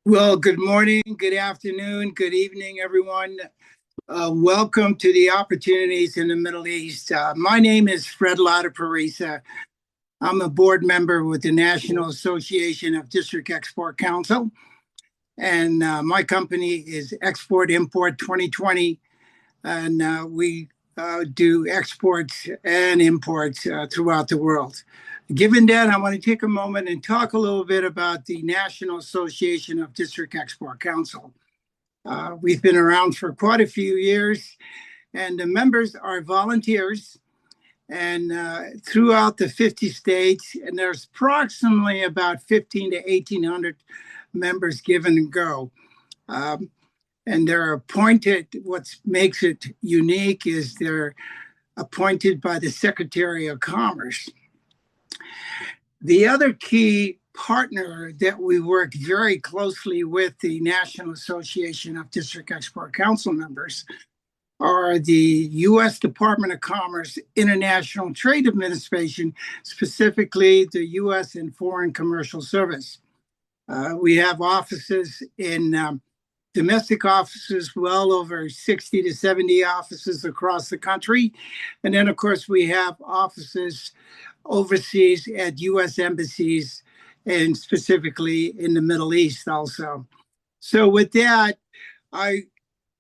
Well, good morning, good afternoon, good evening, everyone. Welcome to the Opportunities in the Middle East. My name is Fred Lotta Parisa. I'm a board member with the National Association of District Export Council, and my company is Export Import 2020, and we do exports and imports throughout the world. Given that, I want to take a moment and talk a little bit about the National Association of District Export Council. We've been around for quite a few years, and the members are volunteers and throughout the 50 states, and there's approximately about 15 to 1800 members given and go. And they're appointed. What makes it unique is they're appointed by the Secretary of Commerce. The other key partner that we work very closely with the National Association of District Export Council members are the U.S. Department of Commerce International Trade Administration, specifically the U.S. and Foreign Commercial Service. We have offices in domestic offices, well over 60 to 70 offices across the country. And then, of course, we have offices overseas at U.S. embassies and specifically in the Middle East also. So with that, I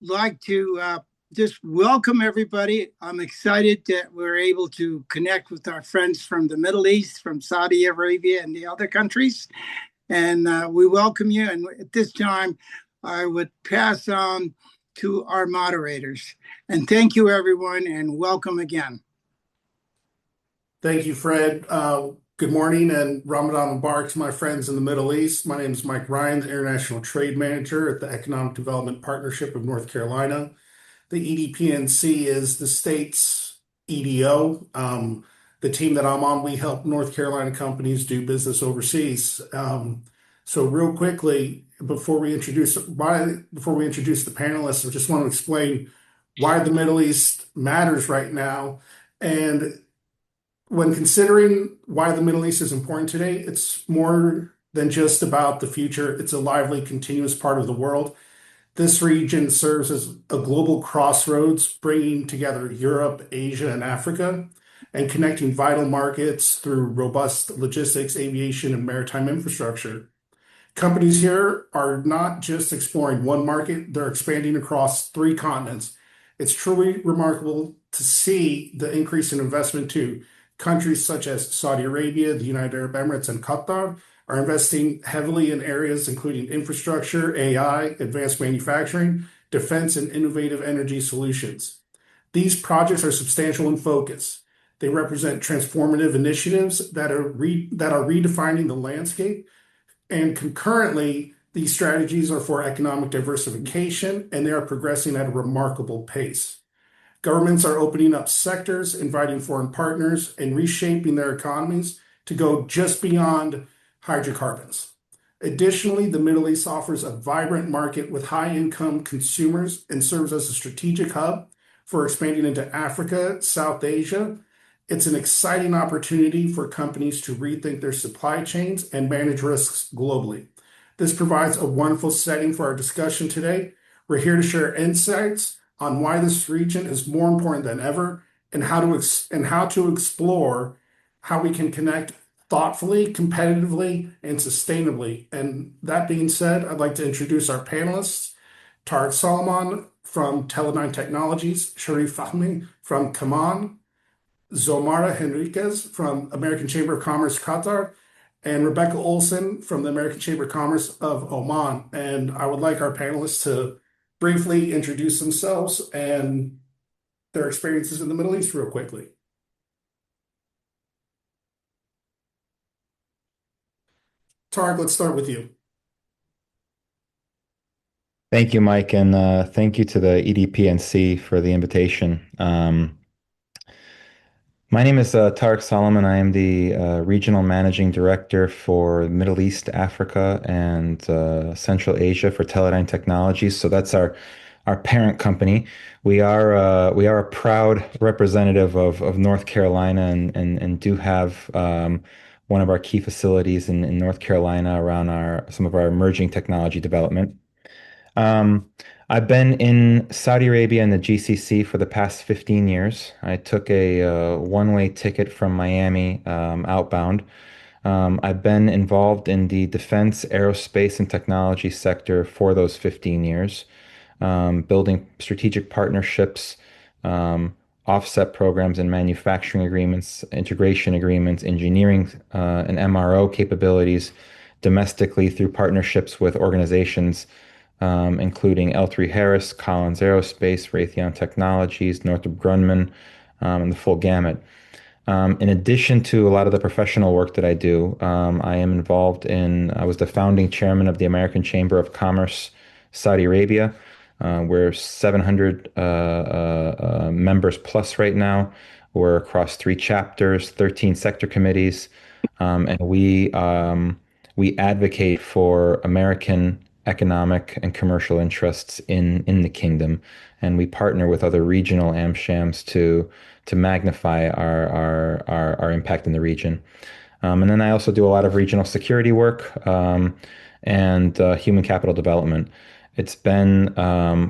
like to just welcome everybody. I'm excited that we're able to connect with our friends from the Middle East, from Saudi Arabia and the other countries. And we welcome you. And at this time, I would pass on to our moderators. And thank you, everyone, and welcome again. Thank you, Fred. Good morning and Ramadan Mubarak to my friends in the Middle East. My name is Mike Ryan, the International Trade Manager at the Economic Development Partnership of North Carolina. The EDPNC is the state's EDO. The team that I'm on, we help North Carolina companies do business overseas. So real quickly, before we introduce the panelists, I just want to explain why the Middle East matters right now. And when considering why the Middle East is important today, it's more than just about the future. It's a lively, continuous part of the world. This region serves as a global crossroads, bringing together Europe, Asia, and Africa, and connecting vital markets through robust logistics, aviation, and maritime infrastructure. Companies here are not just exploring one market, they're expanding across 3 continents. It's truly remarkable to see the increase in investment too. Countries such as Saudi Arabia, the United Arab Emirates, and Qatar are investing heavily in areas including infrastructure, AI, advanced manufacturing, defense, and innovative energy solutions. These projects are substantial in focus. They represent transformative initiatives that are redefining the landscape, and concurrently, these strategies are for economic diversification, and they are progressing at a remarkable pace. Governments are opening up sectors, inviting foreign partners, and reshaping their economies to go just beyond hydrocarbons. Additionally, the Middle East offers a vibrant market with high-income consumers and serves as a strategic hub for expanding into Africa, South Asia. It's an exciting opportunity for companies to rethink their supply chains and manage risks globally. This provides a wonderful setting for our discussion today. We're here to share insights on why this region is more important than ever and how to explore how we can connect thoughtfully, competitively, and sustainably. And that being said, I'd like to introduce our panelists, Tarek Salman from Teledyne Technologies, Sharif Fahmy from Kaman, Zomara Henriquez from American Chamber of Commerce, Qatar, and Rebecca Olson from the American Chamber of Commerce of Oman. And I would like our panelists to briefly introduce themselves and their experiences in the Middle East real quickly. Tarek, let's start with you. Thank you, Mike, and thank you to the EDPNC for the invitation. My name is Tarek Solomon. I am the Regional Managing Director for Middle East, Africa, and Central Asia for Teledyne Technologies. So that's our parent company. We are a proud representative of North Carolina and do have one of our key facilities in North Carolina around some of our emerging technology development. Um, I've been in Saudi Arabia and the GCC for the past 15 years. I took a one-way ticket from Miami outbound. I've been involved in the defense, aerospace, and technology sector for those 15 years, building strategic partnerships, um, offset programs and manufacturing agreements, integration agreements, engineering and MRO capabilities domestically through partnerships with organizations including L3Harris, Collins Aerospace, Raytheon Technologies, Northrop Grumman, and the full gamut. In addition to a lot of the professional work that I do, I was the founding chairman of the American Chamber of Commerce, Saudi Arabia. We're 700 members plus right now. We're across 3 chapters, 13 sector committees, and we advocate for American economic and commercial interests in the kingdom, and we partner with other regional AmShams to magnify our impact in the region. And then I also do a lot of regional security work and human capital development. It's been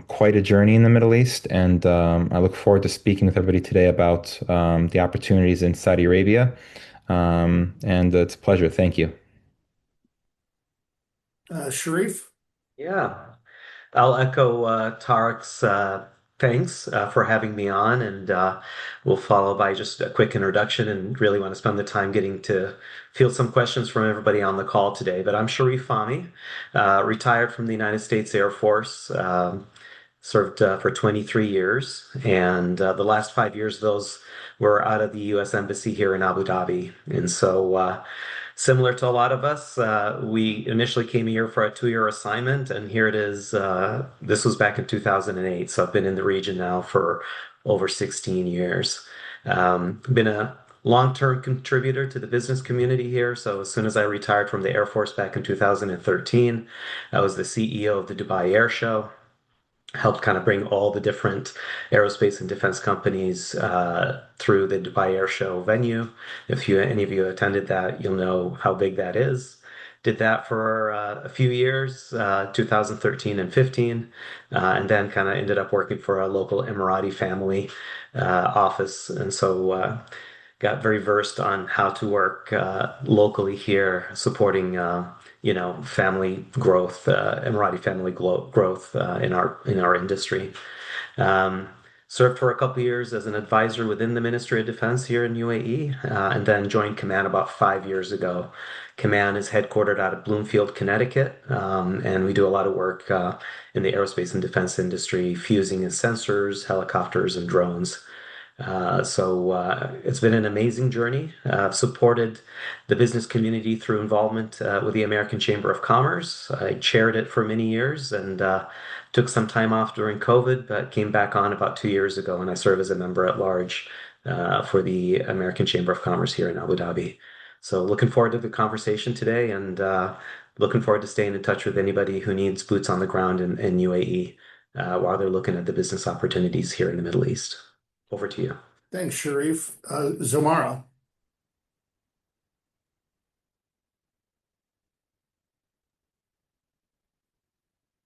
quite a journey in the Middle East, and I look forward to speaking with everybody today about the opportunities in Saudi Arabia. And it's a pleasure. Thank you. Sharif? Yeah, I'll echo Tarek's thanks for having me on, and we'll follow by just a quick introduction and really want to spend the time getting to field some questions from everybody on the call today. But I'm Sharif Fahmy, retired from the United States Air Force, served for 23 years, and the last 5 years of those were out of the U.S. Embassy here in Abu Dhabi. And so, similar to a lot of us, we initially came here for a 2-year assignment, and here it is. This was back in 2008, so I've been in the region now for over 16 years. Been a long-term contributor to the business community here. So as soon as I retired from the Air Force back in 2013, I was the CEO of the Dubai Air Show, helped kind of bring all the different aerospace and defense companies through the Dubai Air Show venue. If any of you attended that, you'll know how big that is. Did that for a few years, 2013 and 15, and then kind of ended up working for a local Emirati family office. And so got very versed on how to work locally here, supporting family growth, Emirati family growth in our industry. Served for a couple of years as an advisor within the Ministry of Defense here in UAE, and then joined Kaman about 5 years ago. Kaman is headquartered out of Bloomfield, Connecticut, and we do a lot of work in the aerospace and defense industry, fusing in sensors, helicopters, and drones. So it's been an amazing journey. I've supported the business community through involvement with the American Chamber of Commerce. I chaired it for many years and took some time off during COVID, but came back on about 2 years ago, and I serve as a member at large for the American Chamber of Commerce here in Abu Dhabi. So looking forward to the conversation today, and looking forward to staying in touch with anybody who needs boots on the ground in UAE while they're looking at the business opportunities here in the Middle East. Over to you. Thanks, Sharif. Zomara?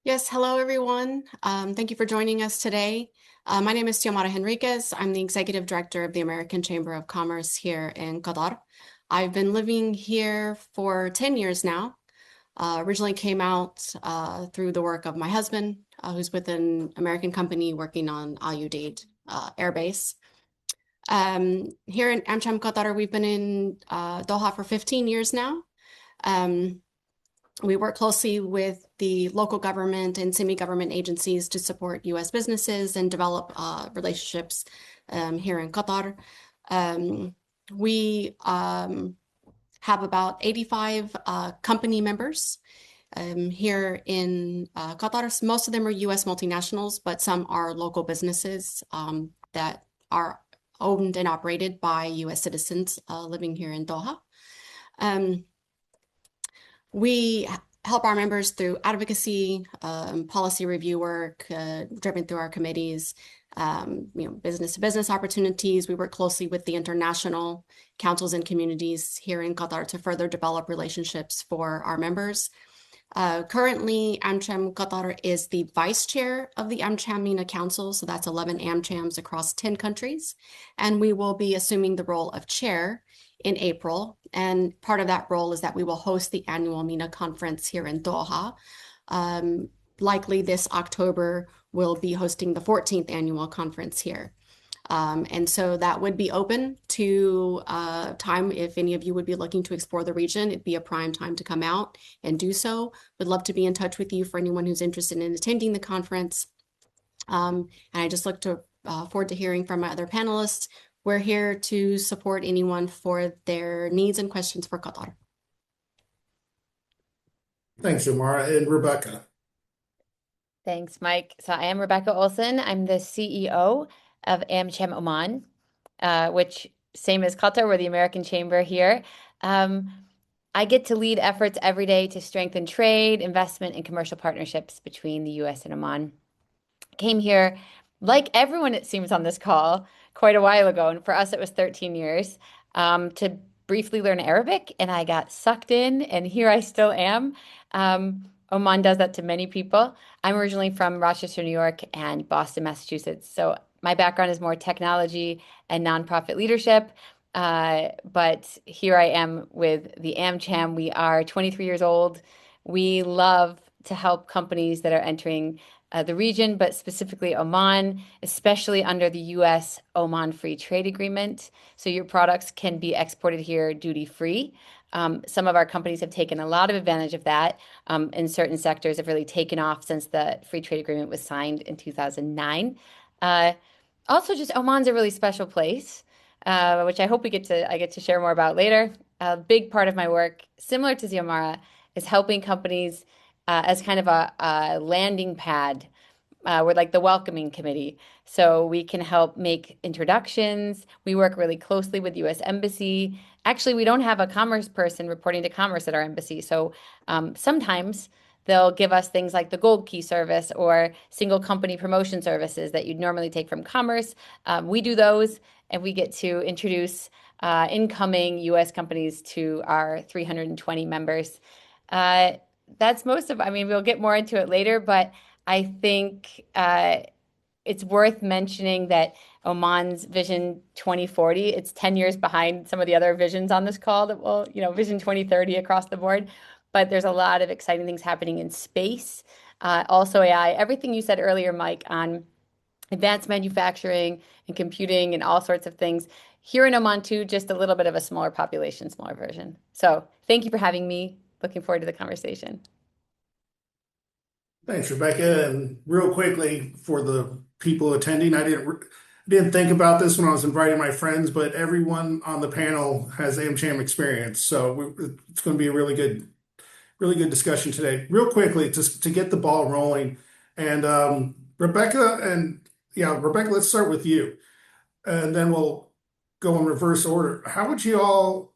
Yes, hello everyone. Thank you for joining us today. My name is Xiomara Henriquez. I'm the Executive Director of the American Chamber of Commerce here in Qatar. I've been living here for 10 years now. Originally came out through the work of my husband, who's with an American company working on Al Udeid Air Base. Here in AmCham Qatar, we've been in Doha for 15 years now. We work closely with the local government and semi-government agencies to support U.S. businesses and develop relationships here in Qatar. We have about 85 company members here in Qatar. Most of them are U.S. multinationals, but some are local businesses that are owned and operated by U.S. citizens living here in Doha. We help our members through advocacy, policy review work, driven through our committees, business to business opportunities. We work closely with the international councils and communities here in Qatar to further develop relationships for our members. Currently, AmCham Qatar is the vice chair of the AmCham MENA Council, so that's 11 AmChams across 10 countries, and we will be assuming the role of chair in April, and part of that role is that we will host the annual MENA conference here in Doha. Likely this October, we'll be hosting the 14th annual conference here. And so that would be open to time if any of you would be looking to explore the region. It'd be a prime time to come out and do so. Would love to be in touch with you for anyone who's interested in attending the conference. And I just look forward to hearing from my other panelists. We're here to support anyone for their needs and questions for Qatar. Thanks, Xiomara. And Rebecca. Thanks, Mike. So I am Rebecca Olson. I'm the CEO of AmCham Oman, which same as Qatar, we're the American Chamber here. I get to lead efforts every day to strengthen trade, investment, and commercial partnerships between the US and Oman. Came here, like everyone it seems on this call, quite a while ago, and for us it was 13 years, to briefly learn Arabic, and I got sucked in, and here I still am. Oman does that to many people. I'm originally from Rochester, New York, and Boston, Massachusetts. So my background is more technology and nonprofit leadership. But here I am with the AmCham. We are 23 years old. We love to help companies that are entering the region, but specifically Oman, especially under the U.S. Oman Free Trade Agreement. So your products can be exported here duty-free. Some of our companies have taken a lot of advantage of that, and certain sectors have really taken off since the Free Trade Agreement was signed in 2009. Also, just Oman's a really special place, which I hope I get to share more about later. A big part of my work, similar to Xiomara, is helping companies as kind of a landing pad. We're like the welcoming committee. So we can help make introductions. We work really closely with U.S. Embassy. Actually, we don't have a commerce person reporting to commerce at our embassy. So sometimes they'll give us things like the Gold Key service or single company promotion services that you'd normally take from commerce. We do those, and we get to introduce incoming U.S. companies to our 320 members. That's most of, we'll get more into it later, but I think it's worth mentioning that Oman's Vision 2040, it's 10 years behind some of the other visions on this call that will, Vision 2030 across the board. But there's a lot of exciting things happening in space, also AI, everything you said earlier, Mike, on advanced manufacturing and computing and all sorts of things. Here in Oman too, just a little bit of a smaller population, smaller version. So thank you for having me. Looking forward to the conversation. Thanks, Rebecca. And real quickly, for the people attending, I didn't think about this when I was inviting my friends, but everyone on the panel has AmCham experience. So it's going to be a really good discussion today. Real quickly, to get the ball rolling. And Rebecca, let's start with you. And then we'll go in reverse order. How would you all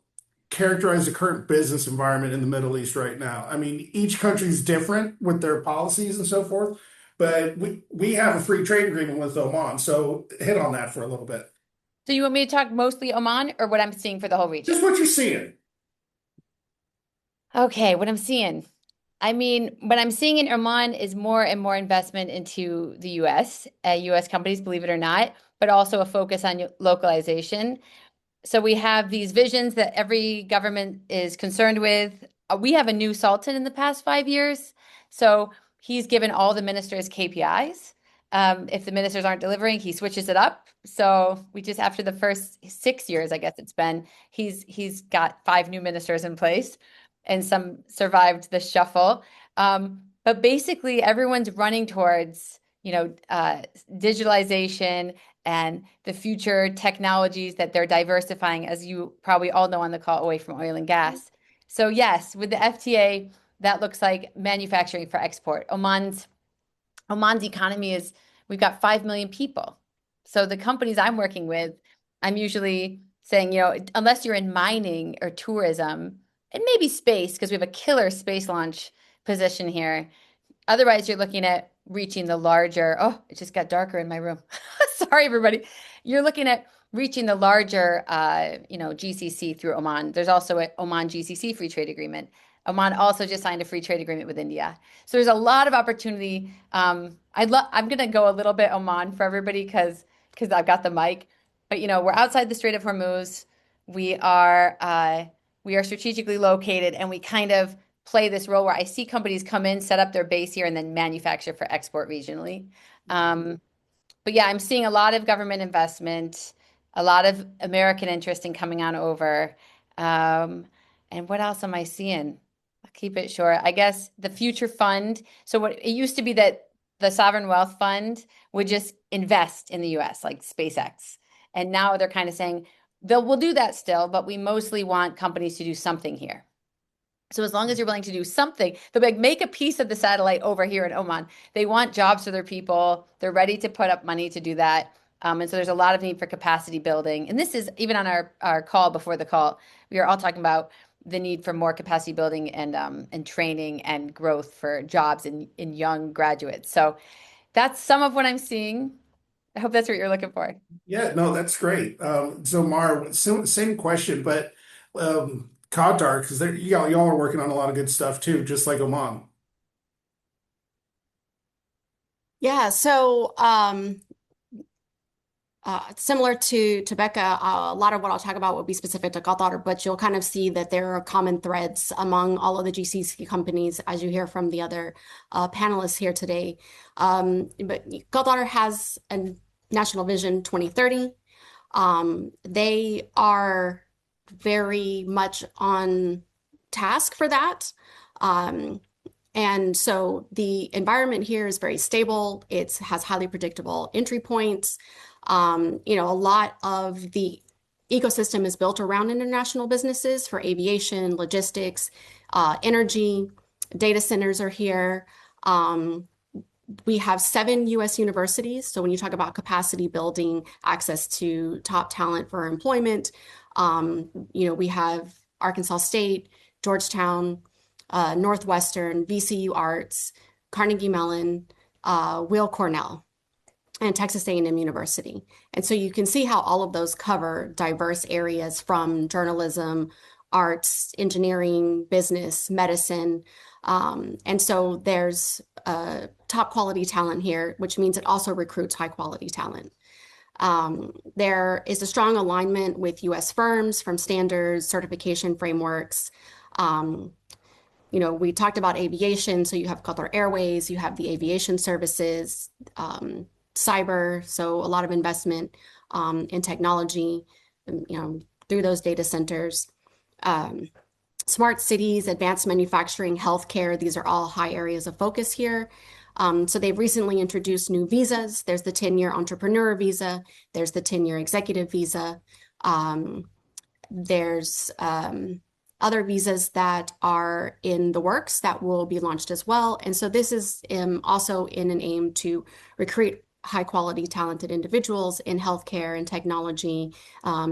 characterize the current business environment in the Middle East right now? I mean, each country is different with their policies and so forth, but we have a free trade agreement with Oman. So hit on that for a little bit. So you want me to talk mostly Oman or what I'm seeing for the whole region? Just what you're seeing. Okay, what I'm seeing. What I'm seeing in Oman is more and more investment into the U.S., U.S. companies, believe it or not, but also a focus on localization. So we have these visions that every government is concerned with. We have a new sultan in the past 5 years. So he's given all the ministers KPIs. If the ministers aren't delivering, he switches it up. So we just, after the first 6 years, I guess it's been, he's got 5 new ministers in place, and some survived the shuffle. But basically, everyone's running towards, digitalization and the future technologies that they're diversifying, as you probably all know on the call, away from oil and gas. So yes, with the FTA, that looks like manufacturing for export. Oman's economy is, we've got 5 million people. So the companies I'm working with, I'm usually saying, unless you're in mining or tourism, and maybe space, because we have a killer space launch position here. Otherwise, you're looking at reaching the larger, oh, it just got darker in my room. Sorry, everybody. You're looking at reaching the larger, GCC through Oman. There's also an Oman GCC free trade agreement. Oman also just signed a free trade agreement with India. So there's a lot of opportunity. I'm going to go a little bit Oman for everybody because I've got the mic. But we're outside the Strait of Hormuz. We are strategically located, and we kind of play this role where I see companies come in, set up their base here, and then manufacture for export regionally. But yeah, I'm seeing a lot of government investment, a lot of American interest in coming on over. And what else am I seeing? I'll keep it short. I guess the Future Fund. So what it used to be that the Sovereign Wealth Fund would just invest in the US, like SpaceX. And now they're kind of saying, we'll do that still, but we mostly want companies to do something here. So as long as you're willing to do something, they'll be like, make a piece of the satellite over here in Oman. They want jobs for their people. They're ready to put up money to do that. And so there's a lot of need for capacity building. And this is even on our call before the call, we are all talking about the need for more capacity building and training and growth for jobs in young graduates. So that's some of what I'm seeing. I hope that's what you're looking for. Yeah, no, that's great. So Mar, same question, but Qatar, because y'all are working on a lot of good stuff too, just like Oman. Yeah, so similar to Becca, a lot of what I'll talk about will be specific to Qatar, but you'll kind of see that there are common threads among all of the GCC companies, as you hear from the other panelists here today. But Qatar has a National Vision 2030. They are very much on task for that. And so the environment here is very stable. It has highly predictable entry points. A lot of the ecosystem is built around international businesses for aviation, logistics, energy. Data centers are here. We have 7 US universities. So when you talk about capacity building, access to top talent for employment, we have Arkansas State, Georgetown, Northwestern, VCU Arts, Carnegie Mellon, Will Cornell, and Texas A&M University. And so you can see how all of those cover diverse areas from journalism, arts, engineering, business, medicine. And so there's top quality talent here, which means it also recruits high quality talent. There is a strong alignment with US firms from standards, certification frameworks. We talked about aviation, so you have Qatar Airways, you have the aviation services, cyber, so a lot of investment in technology, through those data centers. Smart cities, advanced manufacturing, healthcare, these are all high areas of focus here. So they've recently introduced new visas. There's the 10-year entrepreneur visa. There's the 10-year executive visa. There's other visas that are in the works that will be launched as well. And so this is also in an aim to recruit high quality, talented individuals in healthcare and technology,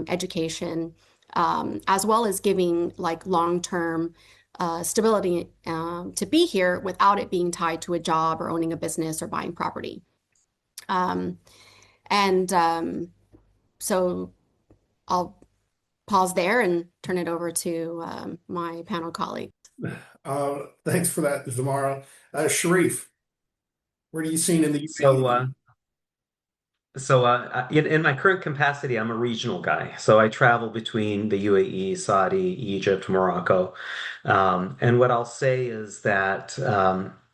education, as well as giving long-term stability to be here without it being tied to a job or owning a business or buying property. So I'll pause there and turn it over to my panel colleague. Thanks for that, Zamara. Sharif, where are you seeing in the UAE? In my current capacity, I'm a regional guy. So I travel between the UAE, Saudi, Egypt, Morocco. And what I'll say is that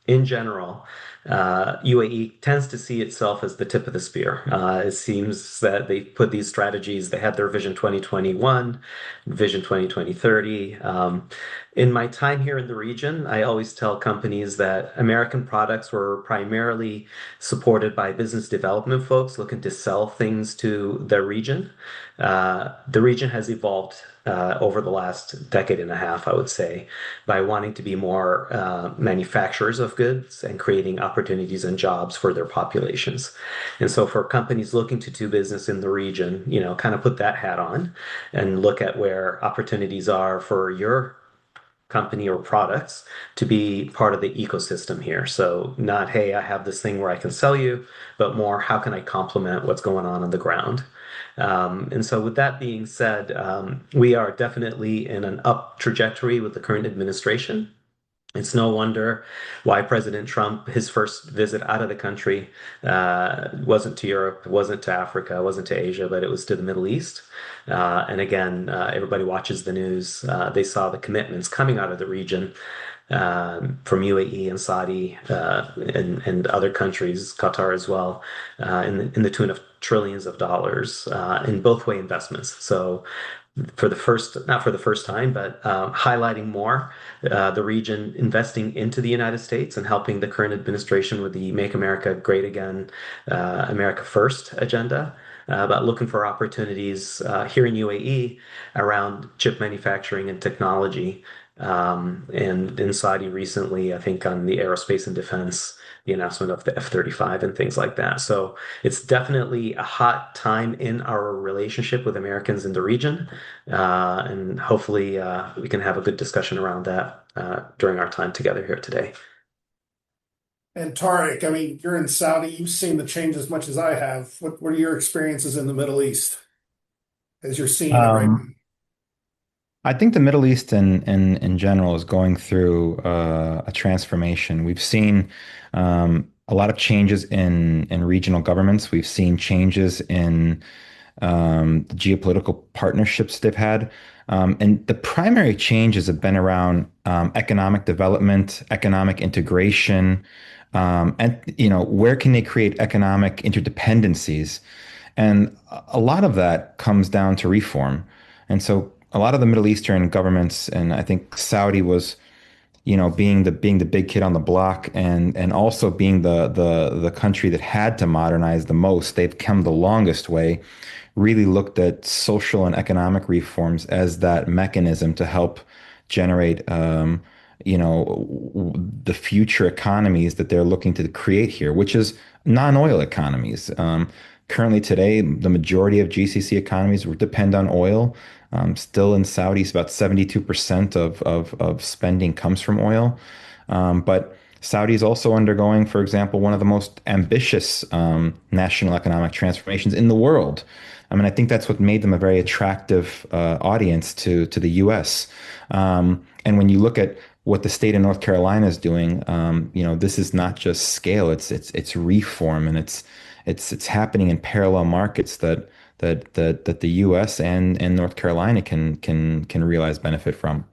in general, UAE tends to see itself as the tip of the spear. It seems that they put these strategies, they had their Vision 2021, Vision 2030. In my time here in the region, I always tell companies that American products were primarily supported by business development folks looking to sell things to their region. The region has evolved over the last decade and a half, I would say, by wanting to be more manufacturers of goods and creating opportunities and jobs for their populations. And so for companies looking to do business in the region, kind of put that hat on and look at where opportunities are for your company or products to be part of the ecosystem here. So not, hey, I have this thing where I can sell you, but more, how can I complement what's going on the ground? And so with that being said, we are definitely in an up trajectory with the current administration. It's no wonder why President Trump, his first visit out of the country, wasn't to Europe, wasn't to Africa, wasn't to Asia, but it was to the Middle East. And again, everybody watches the news. They saw the commitments coming out of the region from UAE and Saudi and other countries, Qatar as well, in the tune of trillions of dollars in both way investments. So for the first, not for the first time, but highlighting more the region investing into the United States and helping the current administration with the Make America Great Again, America First agenda. But looking for opportunities here in UAE around chip manufacturing and technology. And in Saudi recently, I think on the aerospace and defense, the announcement of the F-35 and things like that. So it's definitely a hot time in our relationship with Americans in the region. And hopefully we can have a good discussion around that during our time together here today. And Tarek, I mean, you're in Saudi. You've seen the change as much as I have. What are your experiences in the Middle East as you're seeing it right now? I think the Middle East in general is going through a transformation. We've seen a lot of changes in regional governments. We've seen changes in the geopolitical partnerships they've had. And the primary changes have been around economic development, economic integration, and where can they create economic interdependencies? And a lot of that comes down to reform. And so a lot of the Middle Eastern governments, and I think Saudi was, being the big kid on the block, and also being the country that had to modernize the most. They've come the longest way. Really looked at social and economic reforms as that mechanism to help generate, the future economies that they're looking to create here, which is non-oil economies. Currently today, the majority of GCC economies depend on oil. Still in Saudi, it's about 72% of spending comes from oil. But Saudi is also undergoing, for example, one of the most ambitious national economic transformations in the world. I mean, I think that's what made them a very attractive audience to the U.S. And when you look at what the state of North Carolina is doing, this is not just scale; it's reform, and it's happening in parallel markets that the U.S. and North Carolina can realize benefit from.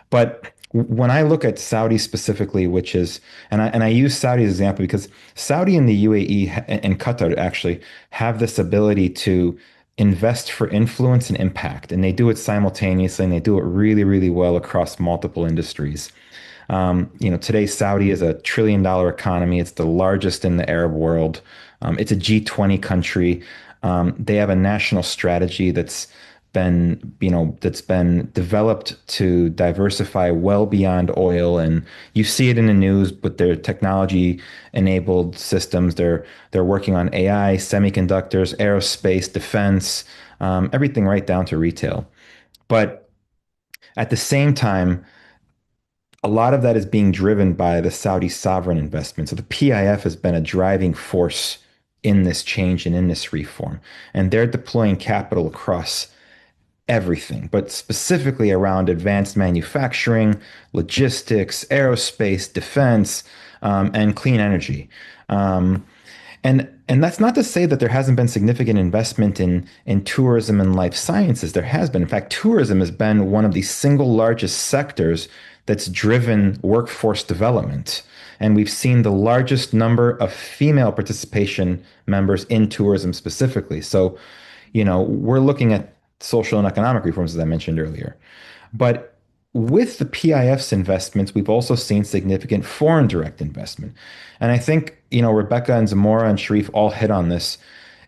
But when I look at Saudi specifically, which is, and I use Saudi as an example because Saudi and the UAE and Qatar actually have this ability to invest for influence and impact, and they do it simultaneously, and they do it really, really well across multiple industries. Today Saudi is $1 trillion economy. It's the largest in the Arab world. It's a G20 country. They have a national strategy that's been developed to diversify well beyond oil, and you see it in the news with their technology-enabled systems. They're working on AI, semiconductors, aerospace, defense, everything right down to retail. But at the same time, a lot of that is being driven by the Saudi sovereign investment. So the PIF has been a driving force in this change and in this reform. And they're deploying capital across everything, but specifically around advanced manufacturing, logistics, aerospace, defense, and clean energy. And that's not to say that there hasn't been significant investment in tourism and life sciences. There has been. In fact, tourism has been one of the single largest sectors that's driven workforce development. And we've seen the largest number of female participation members in tourism specifically. So, we're looking at social and economic reforms, as I mentioned earlier. But with the PIF's investments, we've also seen significant foreign direct investment. And I think, Rebecca and Zamora and Sharif all hit on this,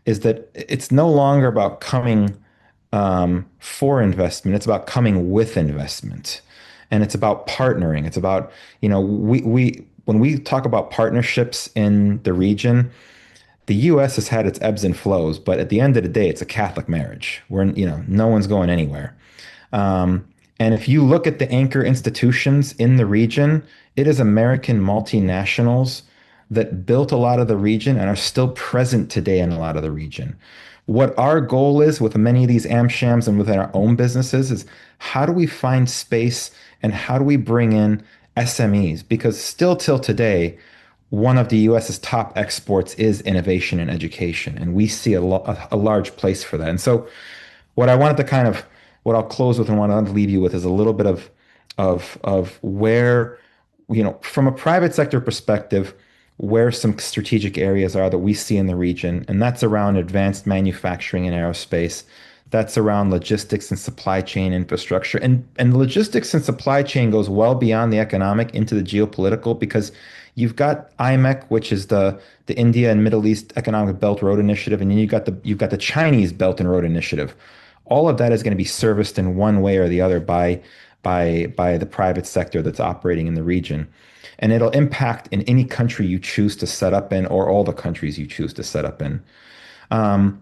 is that it's no longer about coming for investment. It's about coming with investment. And it's about partnering. It's about, when we talk about partnerships in the region, the U.S. has had its ebbs and flows, but at the end of the day, it's a Catholic marriage where, no one's going anywhere. And if you look at the anchor institutions in the region, it is American multinationals that built a lot of the region and are still present today in a lot of the region. What our goal is with many of these AmShams and within our own businesses is how do we find space and how do we bring in SMEs? Because still till today, one of the US's top exports is innovation and education, and we see a large place for that. And so what I wanted to kind of what I'll close with and what I want to leave you with is a little bit of where, from a private sector perspective, where some strategic areas are that we see in the region, and that's around advanced manufacturing and aerospace. That's around logistics and supply chain infrastructure. And logistics and supply chain goes well beyond the economic into the geopolitical because you've got IMEC, which is the India and Middle East Economic Belt Road Initiative, and then you've got the Chinese Belt and Road Initiative. All of that is going to be serviced in one way or the other by the private sector that's operating in the region. And it'll impact in any country you choose to set up in or all the countries you choose to set up in. And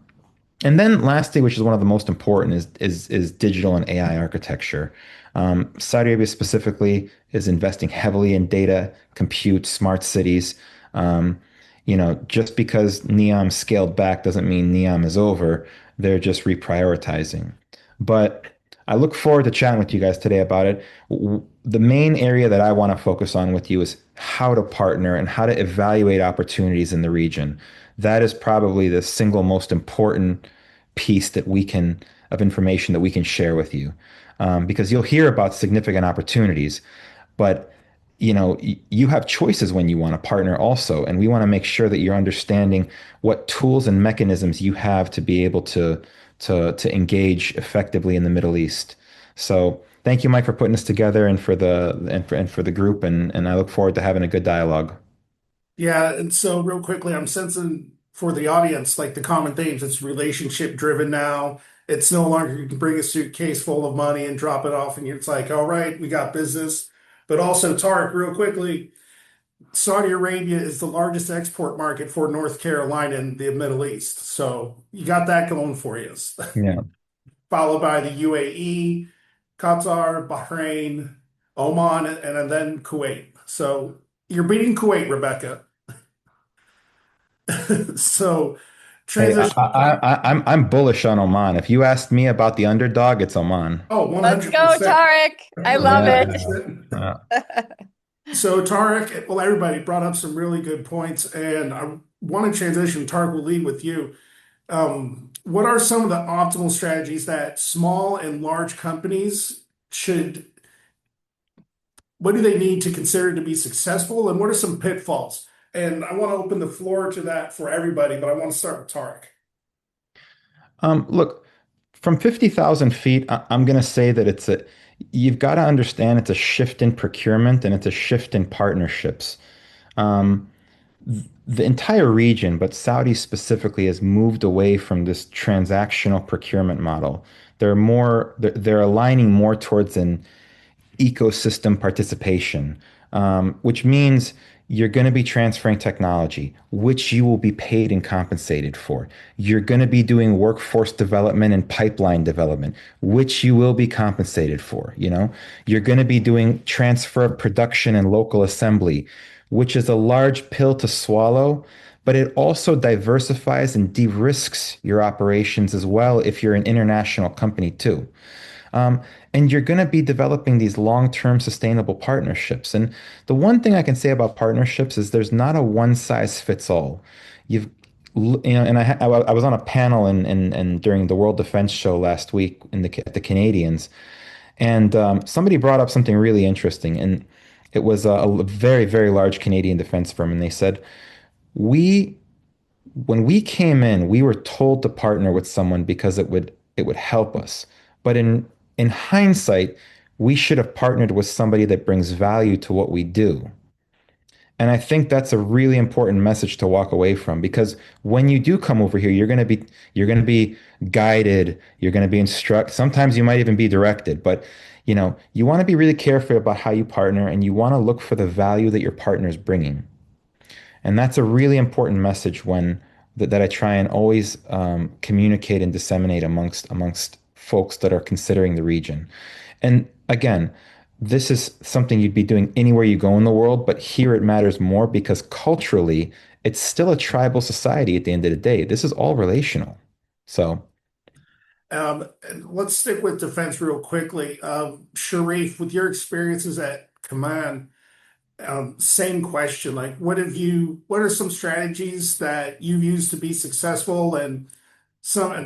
then lastly, which is one of the most important, is digital and AI architecture. Saudi Arabia specifically is investing heavily in data, compute, smart cities. Just because NEOM scaled back doesn't mean NEOM is over. They're just reprioritizing. But I look forward to chatting with you guys today about it. The main area that I want to focus on with you is how to partner and how to evaluate opportunities in the region. That is probably the single most important piece of information that we can share with you, because you'll hear about significant opportunities, but you have choices when you want to partner also, and we want to make sure that you're understanding what tools and mechanisms you have to be able to engage effectively in the Middle East. So thank you, Mike, for putting this together and for the group, and I look forward to having a good dialogue. Yeah, and so real quickly, I'm sensing for the audience, like the common themes, it's relationship driven now. It's no longer you can bring a suitcase full of money and drop it off, and it's like, all right, we got business. But also, Tarek, real quickly, Saudi Arabia is the largest export market for North Carolina and the Middle East. So you got that going for you. Yeah. Followed by the UAE, Qatar, Bahrain, Oman, and then Kuwait. So you're beating Kuwait, Rebecca. So Hey, transition. I'm bullish on Oman. If you asked me about the underdog, it's Oman. Oh, Let's 100%. go, Tarek. I love it. 100%. So Tarek, well, everybody brought up some really good points, and I want to transition. Tarek, will lead with you. What are some of the optimal strategies that small and large companies what do they need to consider to be successful, and what are some pitfalls? And I want to open the floor to that for everybody, but I want to start with Tarek. Look, from 50,000 feet, I'm going to say that you've got to understand it's a shift in procurement and it's a shift in partnerships. The entire region, but Saudi specifically, has moved away from this transactional procurement model. They're aligning more towards an ecosystem participation, which means you're going to be transferring technology, which you will be paid and compensated for. You're going to be doing workforce development and pipeline development, which you will be compensated for. You're going to be doing transfer of production and local assembly, which is a large pill to swallow, but it also diversifies and de-risks your operations as well if you're an international company too. And you're going to be developing these long-term sustainable partnerships. And the one thing I can say about partnerships is there's not a one-size-fits-all. And I was on a panel and during the World Defense Show last week at the Canadians, and somebody brought up something really interesting, and it was a very, very large Canadian defense firm, and they said, when we came in, we were told to partner with someone because it would help us. But in hindsight, we should have partnered with somebody that brings value to what we do. And I think that's a really important message to walk away from, because when you do come over here, you're going to be guided, you're going to be instructed. Sometimes you might even be directed, but you want to be really careful about how you partner, and you want to look for the value that your partner is bringing. And that's a really important message that I try and always communicate and disseminate amongst folks that are considering the region. And again, this is something you'd be doing anywhere you go in the world, but here it matters more because culturally, it's still a tribal society at the end of the day. This is all relational. So, And let's stick with defense real quickly. Sharif, with your experiences at Command, same question. Like, what are some strategies that you've used to be successful and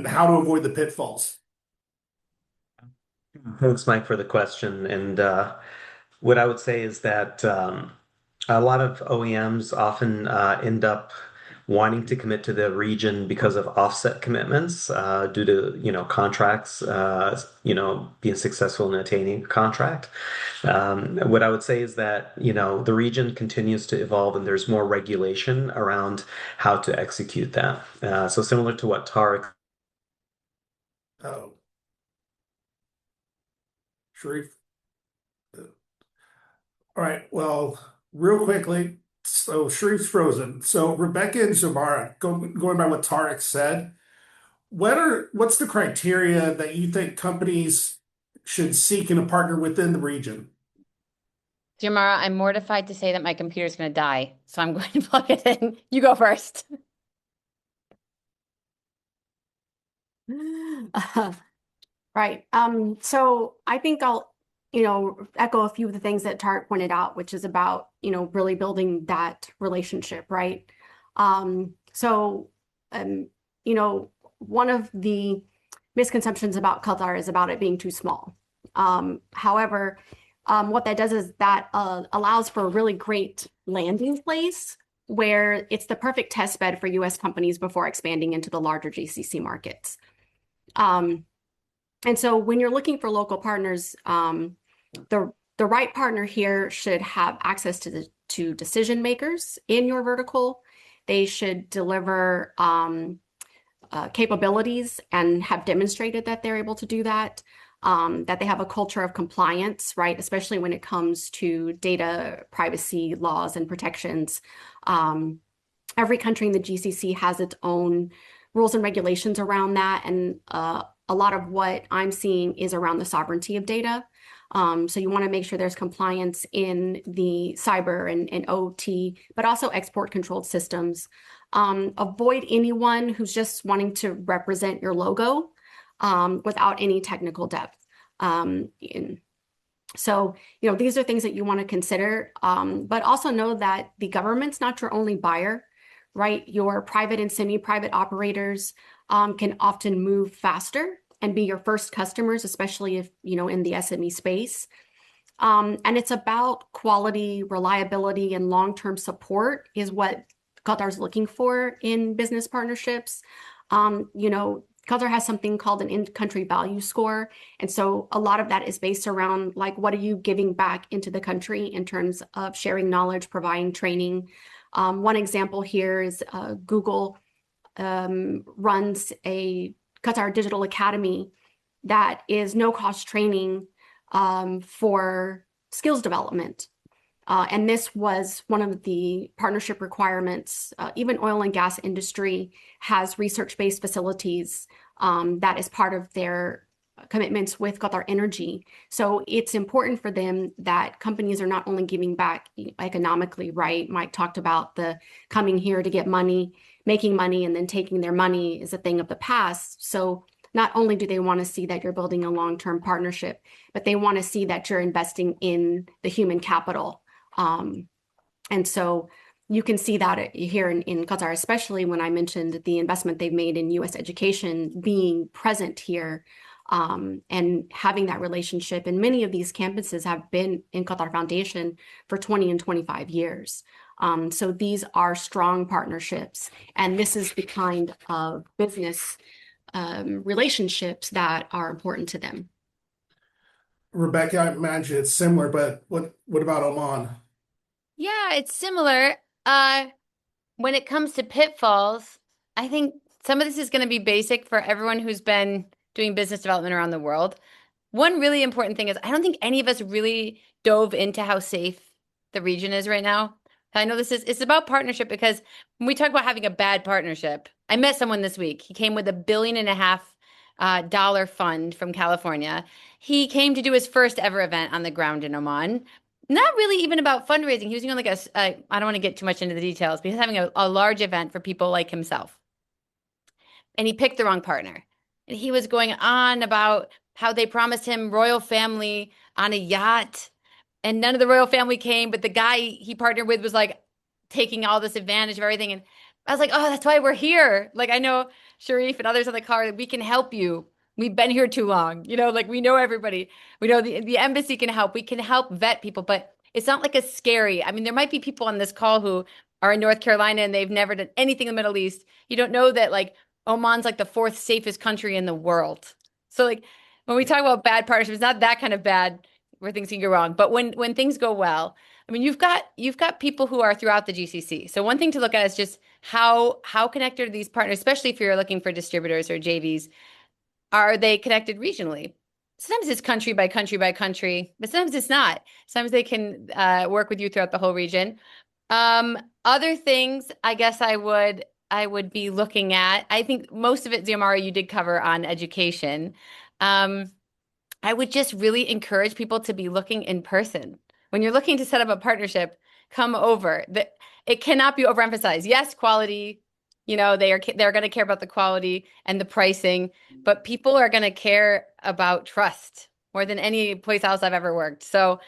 how to avoid the pitfalls? Thanks, Mike, for the question. And what I would say is that a lot of OEMs often end up wanting to commit to the region because of offset commitments due to, contracts, being successful in attaining a contract. What I would say is that, the region continues to evolve and there's more regulation around how to execute that. So similar to what Tarek. Oh, Sharif. All right. Well, real quickly. So Sharif's frozen. So Rebecca and Zamara, going by what Tarek said, what's the criteria that you think companies should seek in a partner within the region? Xiomara, I'm mortified to say that my computer's going to die, so I'm going to plug it in. You go first. Right. So I think I'll, echo a few of the things that Tarek pointed out, which is about, really building that relationship, right? So, one of the misconceptions about Qatar is about it being too small. However, what that does is that allows for a really great landing place where it's the perfect test bed for US companies before expanding into the larger GCC markets. And so when you're looking for local partners, the right partner here should have access to decision makers in your vertical. They should deliver capabilities and have demonstrated that they're able to do that. That they have a culture of compliance, right? Especially when it comes to data privacy laws and protections. Every country in the GCC has its own rules and regulations around that. And a lot of what I'm seeing is around the sovereignty of data. So you want to make sure there's compliance in the cyber and OT, but also export controlled systems. Avoid anyone who's just wanting to represent your logo without any technical depth. So, these are things that you want to consider, but also know that the government's not your only buyer, right? Your private and semi-private operators can often move faster and be your first customers, especially if, in the SME space. And it's about quality, reliability, and long-term support is what Qatar's looking for in business partnerships. Qatar has something called an in-country value score. And so a lot of that is based around, like, what are you giving back into the country in terms of sharing knowledge, providing training. One example here is Google runs a Qatar Digital Academy that is no-cost training for skills development. And this was one of the partnership requirements. Even oil and gas industry has research-based facilities that is part of their commitments with Qatar Energy. So it's important for them that companies are not only giving back economically, right? Mike talked about the coming here to get money, making money, and then taking their money is a thing of the past. So not only do they want to see that you're building a long-term partnership, but they want to see that you're investing in the human capital. And so you can see that here in Qatar, especially when I mentioned the investment they've made in US education, being present here and having that relationship. And many of these campuses have been in Qatar Foundation for 20 and 25 years. So these are strong partnerships. And this is the kind of business relationships that are important to them. Rebecca, I imagine it's similar, but what about Oman? Yeah, it's similar. When it comes to pitfalls, I think some of this is going to be basic for everyone who's been doing business development around the world. One really important thing is I don't think any of us really dove into how safe the region is right now. I know it's about partnership because when we talk about having a bad partnership, I met someone this week. He came with $1.5 billion dollar fund from California. He came to do his first ever event on the ground in Oman. Not really even about fundraising. He was doing like I don't want to get too much into the details, but he's having a large event for people like himself. And he picked the wrong partner. And he was going on about how they promised him royal family on a yacht, and none of the royal family came, but the guy he partnered with was like taking all this advantage of everything. And I was like, oh, that's why we're here. Like, I know Sharif and others on the car, we can help you. We've been here too long. Like we know everybody. We know the embassy can help. We can help vet people, but it's not like a scary. I mean, there might be people on this call who are in North Carolina and they've never done anything in the Middle East. You don't know that like Oman's like the fourth safest country in the world. So like when we talk about bad partnerships, it's not that kind of bad where things can go wrong. But when things go well, I mean, you've got people who are throughout the GCC. So one thing to look at is just how connected are these partners, especially if you're looking for distributors or JVs. Are they connected regionally? Sometimes it's country by country by country, but sometimes it's not. Sometimes they can work with you throughout the whole region. Other things, I guess I would be looking at. I think most of it, Xiomara, you did cover on education. I would just really encourage people to be looking in person. When you're looking to set up a partnership, come over. It cannot be overemphasized. Yes, quality, they're going to care about the quality and the pricing, but people are going to care about trust more than any place else I've ever worked. So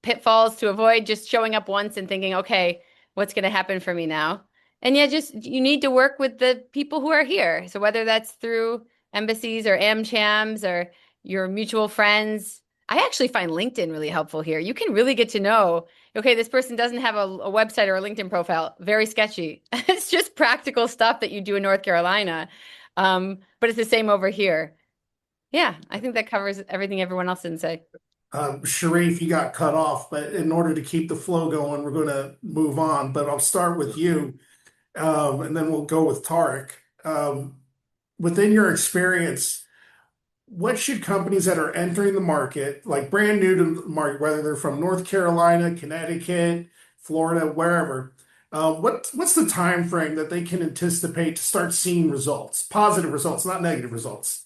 pitfalls to avoid, just showing up once and thinking, okay, what's going to happen for me now? And yeah, just you need to work with the people who are here. So whether that's through embassies or AmChams or your mutual friends. I actually find LinkedIn really helpful here. You can really get to know, okay, this person doesn't have a website or a LinkedIn profile. Very sketchy. It's just practical stuff that you do in North Carolina. But it's the same over here. Yeah, I think that covers everything everyone else didn't say. Sharif, you got cut off, but in order to keep the flow going, we're going to move on. But I'll start with you, and then we'll go with Tarek. Within your experience, what should companies that are entering the market, like brand new to the market, whether they're from North Carolina, Connecticut, Florida, wherever, what's the time frame that they can anticipate to start seeing results, positive results, not negative results?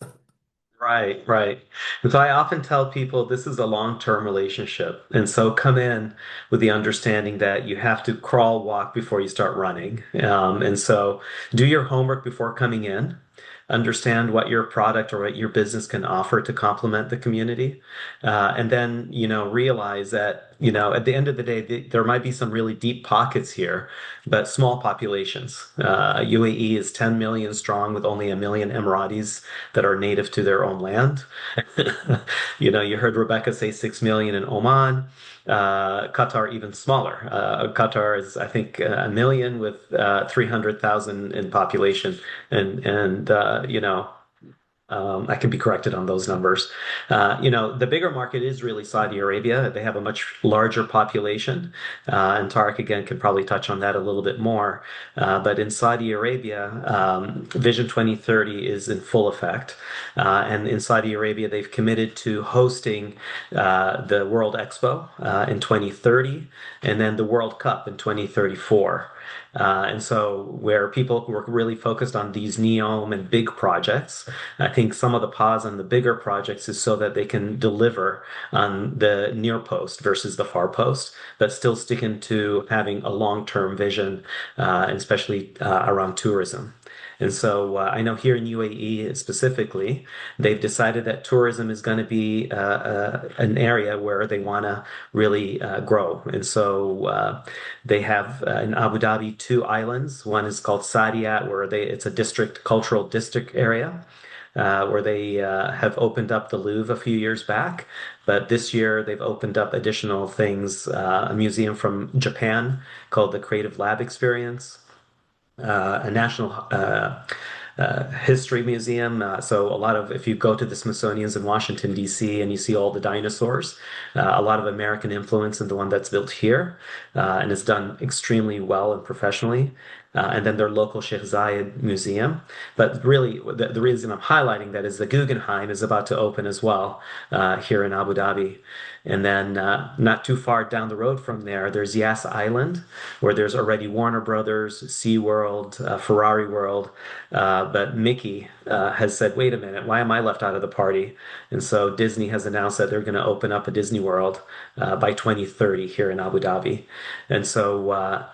Right, right. And so I often tell people this is a long-term relationship. And so come in with the understanding that you have to crawl, walk before you start running. And so do your homework before coming in. Understand what your product or what your business can offer to complement the community. And then, realize that, at the end of the day, there might be some really deep pockets here, but small populations. UAE is 10 million strong with only 1 million Emiratis that are native to their own land. You heard Rebecca say 6 million in Oman. Qatar even smaller. Qatar is, I think, 1 million with 300,000 in population, and I can be corrected on those numbers. The bigger market is really Saudi Arabia. They have a much larger population, and Tarek again can probably touch on that a little bit more. But in Saudi Arabia, Vision 2030 is in full effect, and in Saudi Arabia, they've committed to hosting the World Expo in 2030, and then the World Cup in 2034. And so where people were really focused on these NEOM and big projects, I think some of the pause on the bigger projects is so that they can deliver on the near post versus the far post, but still sticking to having a long-term vision, and especially around tourism. And so I know here in UAE specifically, they've decided that tourism is going to be an area where they want to really grow. And so they have in Abu Dhabi 2 islands. One is called Saadiyat, where it's a cultural district area. Where they have opened up the Louvre a few years back. But this year they've opened up additional things, a museum from Japan called the Creative Lab Experience, a national history museum. So if you go to the Smithsonian's in Washington, D.C., and you see all the dinosaurs, a lot of American influence in the one that's built here, and it's done extremely well and professionally. and then their local Sheikh Zayed Museum. But really, the reason I'm highlighting that is the Guggenheim is about to open as well here in Abu Dhabi. And then not too far down the road from there, there's Yas Island, where there's already Warner Brothers, SeaWorld, Ferrari World. But Mickey has said, wait a minute, why am I left out of the party? And so Disney has announced that they're going to open up a Disney World by 2030 here in Abu Dhabi. And so,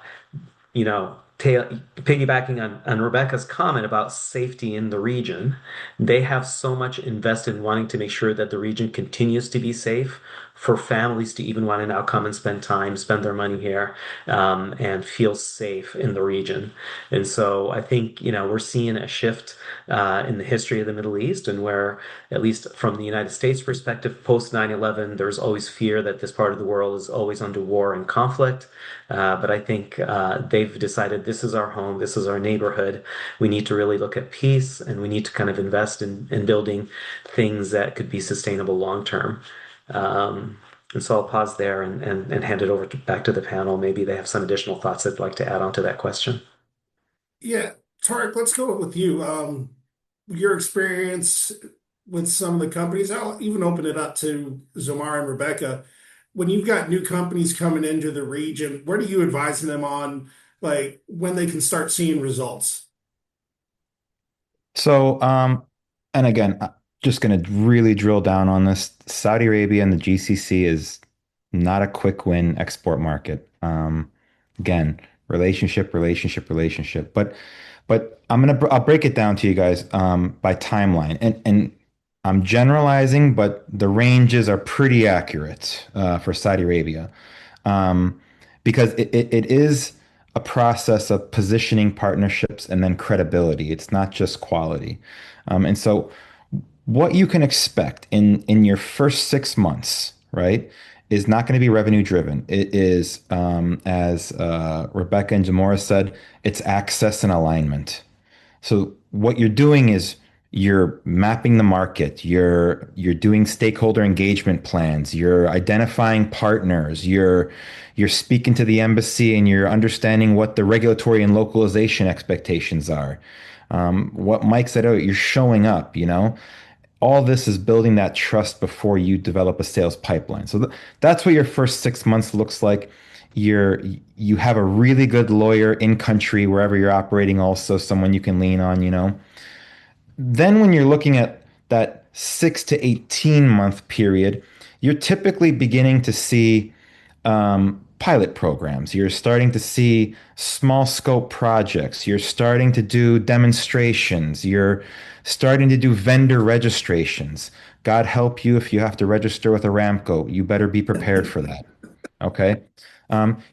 piggybacking on Rebecca's comment about safety in the region, they have so much invested in wanting to make sure that the region continues to be safe for families to even want to now come and spend time, spend their money here, and feel safe in the region. And so I think, we're seeing a shift in the history of the Middle East, and where, at least from the United States perspective, post 9/11, there's always fear that this part of the world is always under war and conflict. But I think they've decided this is our home, this is our neighborhood. We need to really look at peace, and we need to kind of invest in building things that could be sustainable long term. And so I'll pause there and hand it over back to the panel. Maybe they have some additional thoughts they'd like to add on to that question. Yeah, Tarek, let's go with you. Your experience with some of the companies, I'll even open it up to Zomar and Rebecca. When you've got new companies coming into the region, what are you advising them on, like when they can start seeing results? So, and again, I'm just going to really drill down on this. Saudi Arabia and the GCC is not a quick win export market. Again, relationship. But I'll break it down to you guys by timeline, and I'm generalizing, but the ranges are pretty accurate for Saudi Arabia, because it is a process of positioning partnerships and then credibility. It's not just quality. And so what you can expect in your first 6 months, right, is not going to be revenue driven. It is, as Rebecca and Jamora said, it's access and alignment. So what you're doing is you're mapping the market, you're doing stakeholder engagement plans, you're identifying partners, you're speaking to the embassy, and you're understanding what the regulatory and localization expectations are. What Mike said earlier, you're showing up, all this is building that trust before you develop a sales pipeline. So that's what your first 6 months looks like. You have a really good lawyer in country wherever you're operating, also someone you can lean on. Then when you're looking at that 6 to 18 month period, you're typically beginning to see pilot programs. You're starting to see small scope projects. You're starting to do demonstrations. You're starting to do vendor registrations. God help you if you have to register with Aramco. You better be prepared for that. Okay.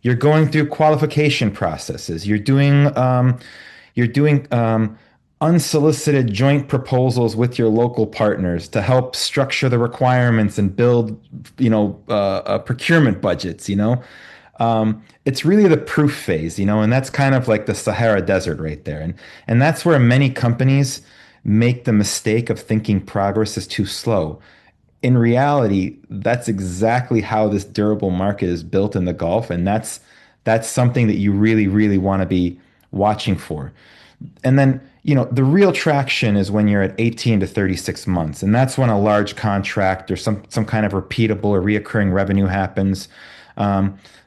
You're going through qualification processes. You're doing unsolicited joint proposals with your local partners to help structure the requirements and build, procurement budgets. It's really the proof phase, and that's kind of like the Sahara Desert right there, and that's where many companies make the mistake of thinking progress is too slow. In reality, that's exactly how this durable market is built in the Gulf, and that's something that you really, really want to be watching for. And then, the real traction is when you're at 18 to 36 months, and that's when a large contract or some kind of repeatable or reoccurring revenue happens.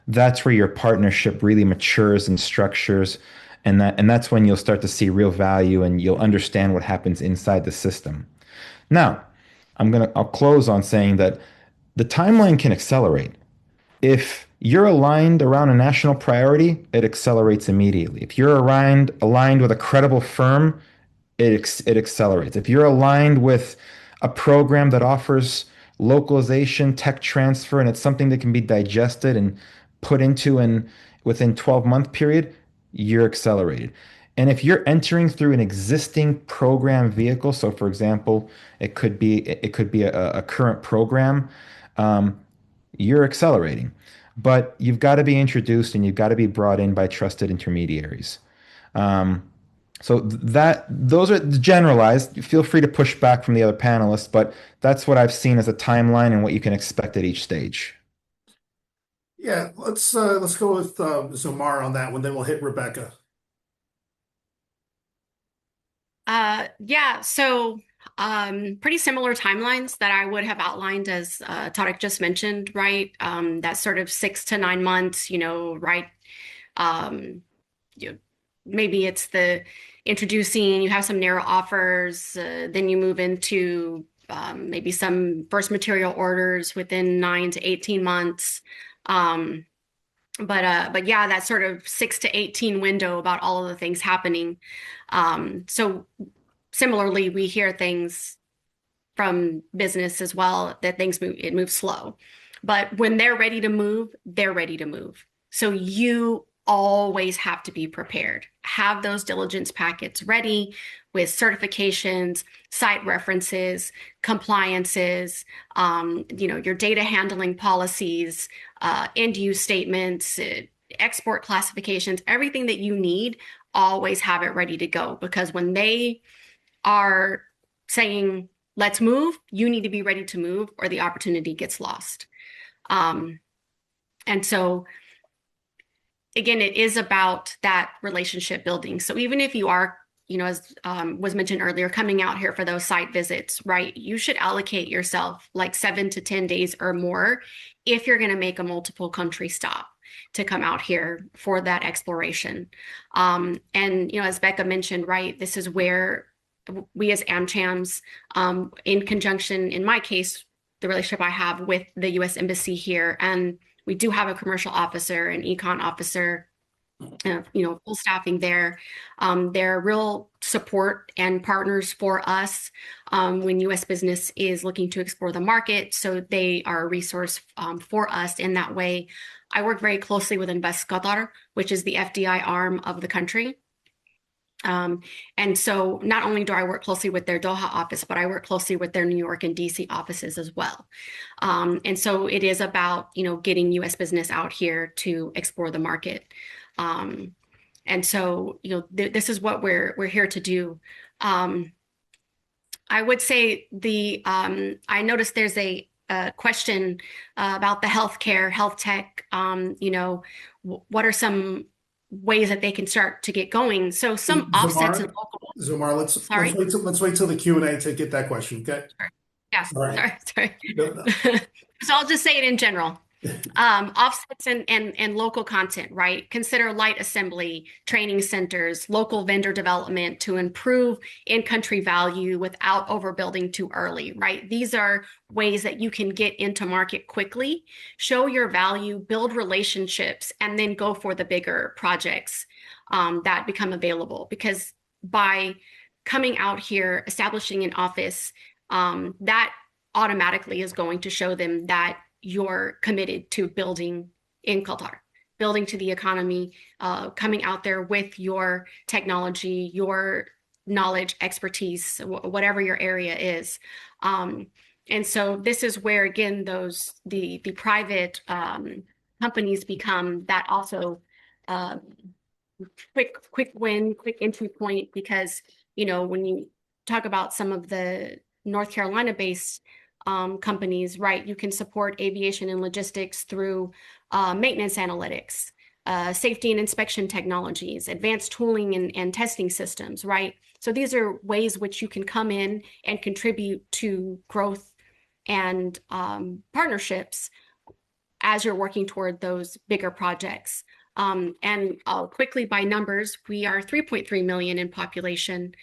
That's where your partnership really matures and structures, and that's when you'll start to see real value and you'll understand what happens inside the system. Now, I'll close on saying that the timeline can accelerate. If you're aligned around a national priority, it accelerates immediately. If you're aligned with a credible firm, it accelerates. If you're aligned with a program that offers localization, tech transfer, and it's something that can be digested and put into within 12-month period, you're accelerated. And if you're entering through an existing program vehicle, so for example, it could be a current program, you're accelerating. But you've got to be introduced and you've got to be brought in by trusted intermediaries. So those are generalized. Feel free to push back from the other panelists, but that's what I've seen as a timeline and what you can expect at each stage. Yeah, let's go with Zomar on that one, then we'll hit Rebecca. Yeah, so pretty similar timelines that I would have outlined as Tarek just mentioned, right? That sort of 6 to 9 months, right? Um, you maybe it's the introducing, you have some narrow offers, then you move into maybe some first material orders within 9 to 18 months. Um, but yeah, that sort of 6 to 18 window about all of the things happening. So similarly, we hear things from business as well that it moves slow. But when they're ready to move, they're ready to move. So you always have to be prepared. Have those diligence packets ready with certifications, site references, compliances, your data handling policies, end use statements, export classifications, everything that you need, always have it ready to go. Because when they are saying, let's move, you need to be ready to move or the opportunity gets lost. And so, again, it is about that relationship building. So even if you are, as was mentioned earlier, coming out here for those site visits, right, you should allocate yourself like 7 to 10 days or more if you're going to make a multiple country stop to come out here for that exploration. And, as Becca mentioned, right, this is where we as AmChams, in conjunction, in my case, the relationship I have with the U.S. Embassy here, and we do have a commercial officer, an econ officer, full staffing there. They're real support and partners for us when U.S. business is looking to explore the market. So they are a resource for us in that way. I work very closely with Invest Qatar, which is the FDI arm of the country. And so not only do I work closely with their Doha office, but I work closely with their New York and DC offices as well. And so it is about, getting US business out here to explore the market. And so, this is what we're here to do. I would say I noticed there's a question about the healthcare, health tech, what are some ways that they can start to get going. So some offsets in local. Zomar, Sorry? let's wait till the Q&A to get that question. Okay. Yes. All right. Sorry. No. So I'll just say it in general. Offsets and local content, right? Consider light assembly, training centers, local vendor development to improve in-country value without overbuilding too early, right? These are ways that you can get into market quickly, show your value, build relationships, and then go for the bigger projects that become available. Because by coming out here, establishing an office, that automatically is going to show them that you're committed to building in Qatar, building to the economy, coming out there with your technology, your knowledge, expertise, whatever your area is. And so this is where, again, the private companies become that also quick win, quick entry point, because, when you talk about some of the North Carolina-based companies, right? You can support aviation and logistics through maintenance analytics, safety and inspection technologies, advanced tooling and testing systems, right? So these are ways which you can come in and contribute to growth and partnerships as you're working toward those bigger projects. And quickly by numbers, we are 3.3 million in population,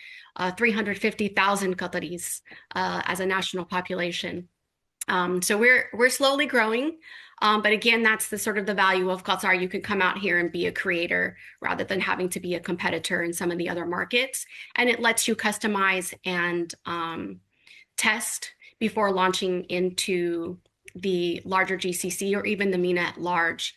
350,000 Qataris as a national population. So we're slowly growing. But again, that's the sort of the value of Qatar. You can come out here and be a creator rather than having to be a competitor in some of the other markets. And it lets you customize and test before launching into the larger GCC or even the MENA at large.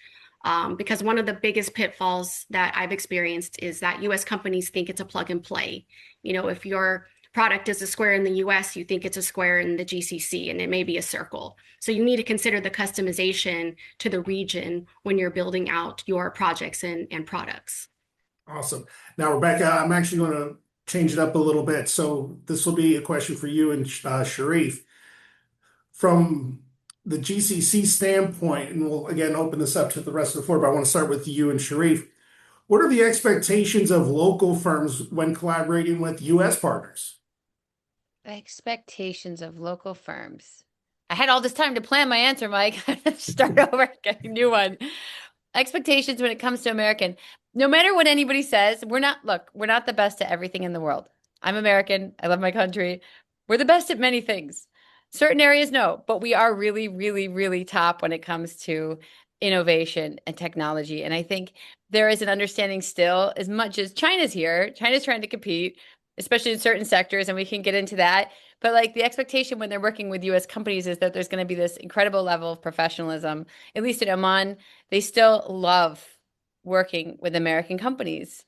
Because one of the biggest pitfalls that I've experienced is that US companies think it's a plug and play. If your product is a square in the US, you think it's a square in the GCC, and it may be a circle. So you need to consider the customization to the region when you're building out your projects and products. Awesome. Now, Rebecca, I'm actually going to change it up a little bit. So this will be a question for you and Sharif. From the GCC standpoint, and we'll again open this up to the rest of the floor, but I want to start with you and Sharif. What are the expectations of local firms when collaborating with U.S. partners? Expectations of local firms. I had all this time to plan my answer, Mike. Start over, get a new one. Expectations when it comes to American. No matter what anybody says, we're not the best at everything in the world. I'm American. I love my country. We're the best at many things. Certain areas, no, but we are really, really, really top when it comes to innovation and technology. And I think there is an understanding still, as much as China's here, China's trying to compete, especially in certain sectors, and we can get into that. But like the expectation when they're working with US companies is that there's going to be this incredible level of professionalism. At least in Oman, they still love working with American companies,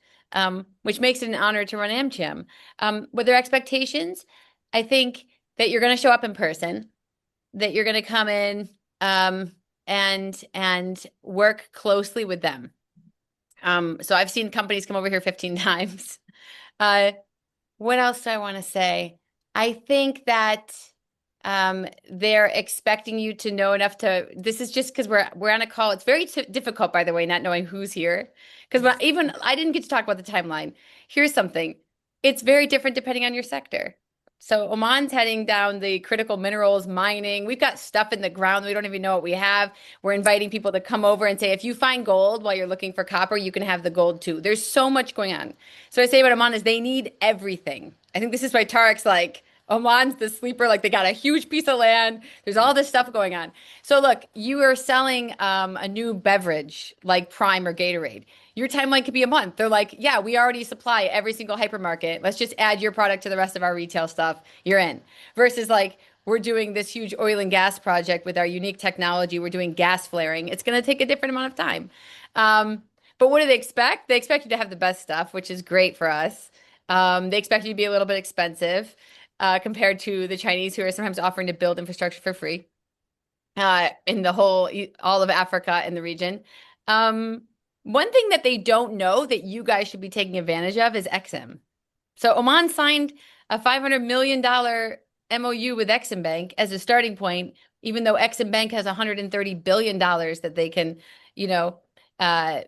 which makes it an honor to run AmCham. With their expectations, I think that you're going to show up in person, that you're going to come in and work closely with them. So I've seen companies come over here 15 times. What else do I want to say? I think that they're expecting you to know enough to. This is just because we're on a call. It's very difficult, by the way, not knowing who's here. Because I didn't get to talk about the timeline. Here's something. It's very different depending on your sector. So Oman's heading down the critical minerals mining. We've got stuff in the ground. We don't even know what we have. We're inviting people to come over and say, if you find gold while you're looking for copper, you can have the gold too. There's so much going on. So I say about Oman is they need everything. I think this is why Tarek's like, Oman's the sleeper. Like they got a huge piece of land. There's all this stuff going on. So look, you are selling a new beverage like Prime or Gatorade. Your timeline could be a month. They're like, yeah, we already supply every single hypermarket. Let's just add your product to the rest of our retail stuff. You're in. Versus like, we're doing this huge oil and gas project with our unique technology. We're doing gas flaring. It's going to take a different amount of time. But what do they expect? They expect you to have the best stuff, which is great for us. They expect you to be a little bit expensive compared to the Chinese, who are sometimes offering to build infrastructure for free in all of Africa and the region. One thing that they don't know that you guys should be taking advantage of is Exim. So Oman signed a $500 million MOU with Exim Bank as a starting point, even though Exim Bank has $130 billion that they can,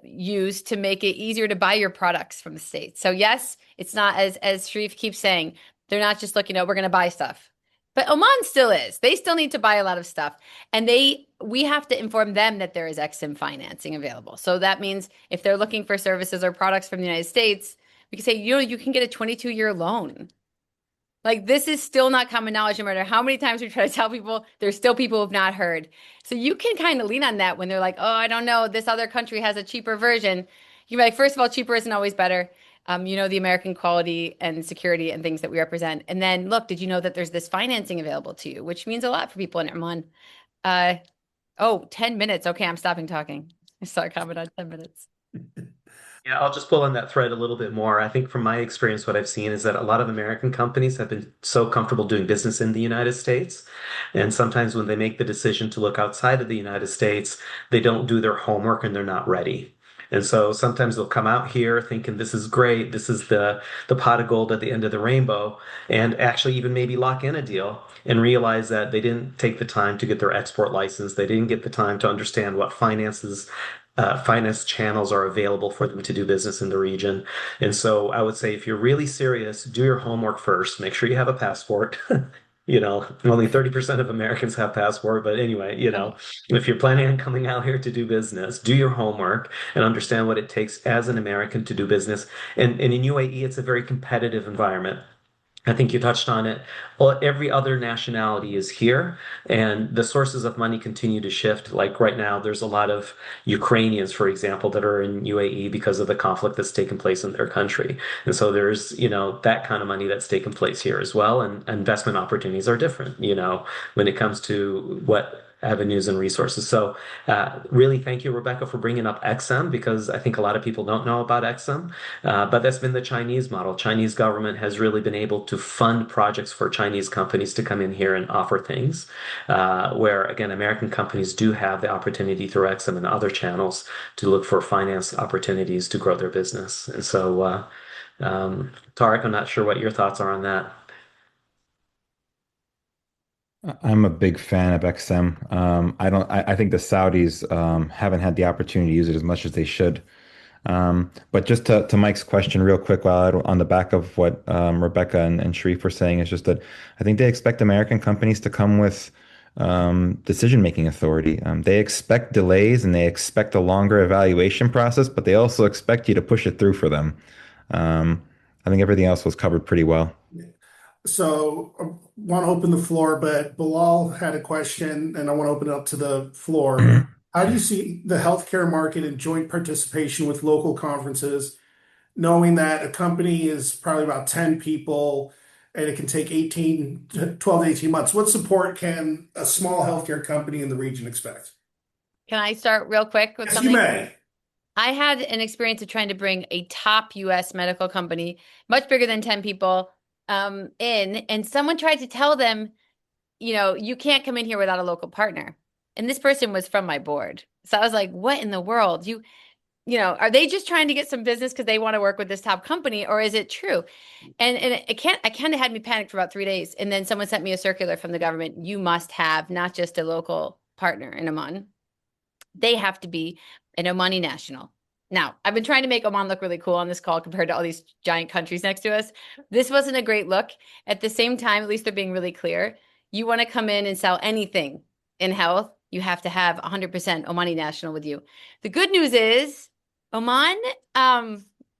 use to make it easier to buy your products from the States. So yes, it's not as Sharif keeps saying, they're not just looking, we're going to buy stuff. But Oman still is. They still need to buy a lot of stuff. And we have to inform them that there is Exim financing available. So that means if they're looking for services or products from the United States, we can say, you can get a 22-year loan. Like this is still not common knowledge, no matter how many times we try to tell people, there's still people who have not heard. So you can kind of lean on that when they're like, oh, I don't know, this other country has a cheaper version. You can be like, first of all, cheaper isn't always better. The American quality and security and things that we represent. And then look, did you know that there's this financing available to you, which means a lot for people in Oman. 10 minutes. Okay, I'm stopping talking. I saw a comment on 10 minutes. Yeah, I'll just pull on that thread a little bit more. I think from my experience, what I've seen is that a lot of American companies have been so comfortable doing business in the United States. And sometimes when they make the decision to look outside of the United States, they don't do their homework and they're not ready. And so sometimes they'll come out here thinking this is great, this is the pot of gold at the end of the rainbow, and actually even maybe lock in a deal and realize that they didn't take the time to get their export license. They didn't get the time to understand what finance channels are available for them to do business in the region. And so I would say if you're really serious, do your homework first. Make sure you have a passport. Only 30% of Americans have passport, but anyway, if you're planning on coming out here to do business, do your homework and understand what it takes as an American to do business. And in UAE, it's a very competitive environment. I think you touched on it. Well, every other nationality is here, and the sources of money continue to shift. Like right now, there's a lot of Ukrainians, for example, that are in UAE because of the conflict that's taken place in their country. And so there's, that kind of money that's taken place here as well. And investment opportunities are different, when it comes to what avenues and resources. So really thank you, Rebecca, for bringing up Exim, because I think a lot of people don't know about Exim, but that's been the Chinese model. Chinese government has really been able to fund projects for Chinese companies to come in here and offer things, where, again, American companies do have the opportunity through Exim and other channels to look for finance opportunities to grow their business. And so, Tarek, I'm not sure what your thoughts are on that. I'm a big fan of XM. I think the Saudis haven't had the opportunity to use it as much as they should. But just to Mike's question real quick, on the back of what Rebecca and Sharif were saying, is just that I think they expect American companies to come with decision-making authority. They expect delays and they expect a longer evaluation process, but they also expect you to push it through for them. I think everything else was covered pretty well. So I want to open the floor, but Bilal had a question, and I want to open it up to the floor. How do you see the healthcare market in joint participation with local conferences, knowing that a company is probably about 10 people and it can take 12 to 18 months? What support can a small healthcare company in the region expect? Can I start real quick with Yes, something? you may. I had an experience of trying to bring a top US medical company, much bigger than 10 people, in, and someone tried to tell them, you can't come in here without a local partner. And this person was from my board. So I was like, what in the world? Are they just trying to get some business because they want to work with this top company, or is it true? And it kind of had me panicked for about 3 days. And then someone sent me a circular from the government. You must have not just a local partner in Oman. They have to be an Omani national. Now, I've been trying to make Oman look really cool on this call compared to all these giant countries next to us. This wasn't a great look. At the same time, at least they're being really clear. You want to come in and sell anything in health, you have to have 100% Omani national with you. The good news is Oman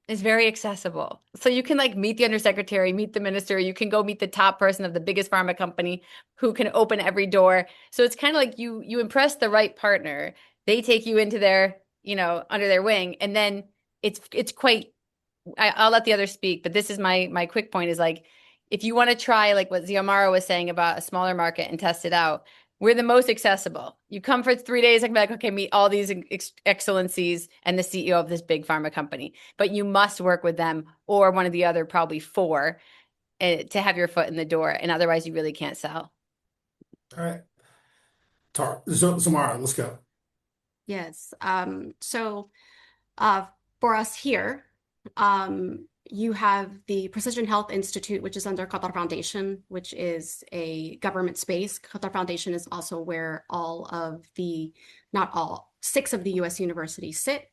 is very accessible. So you can meet the undersecretary, meet the minister. You can go meet the top person of the biggest pharma company who can open every door. So it's kind of like you impress the right partner. They take you into their, under their wing. And then it's quite, I'll let the others speak, but this is my quick point is if you want to try what Xiomara was saying about a smaller market and test it out, we're the most accessible. You come for 3 days, I can be like, okay, meet all these excellencies and the CEO of this big pharma company. But you must work with them or one of the other, probably 4, to have your foot in the door. And otherwise, you really can't sell. All right. Xiomara, let's go. Yes. So for us here, you have the Precision Health Institute, which is under Qatar Foundation, which is a government space. Qatar Foundation is also where not all, 6 of the US universities sit.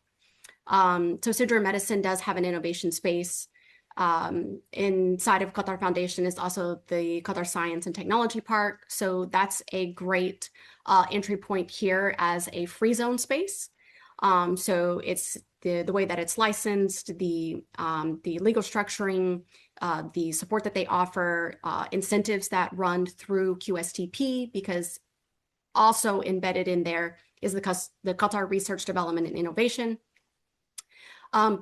So Sidra Medicine does have an innovation space. Inside of Qatar Foundation is also the Qatar Science and Technology Park. So that's a great entry point here as a free zone space. So it's the way that it's licensed, the legal structuring, the support that they offer, incentives that run through QSTP, because also embedded in there is the Qatar Research, Development, and Innovation.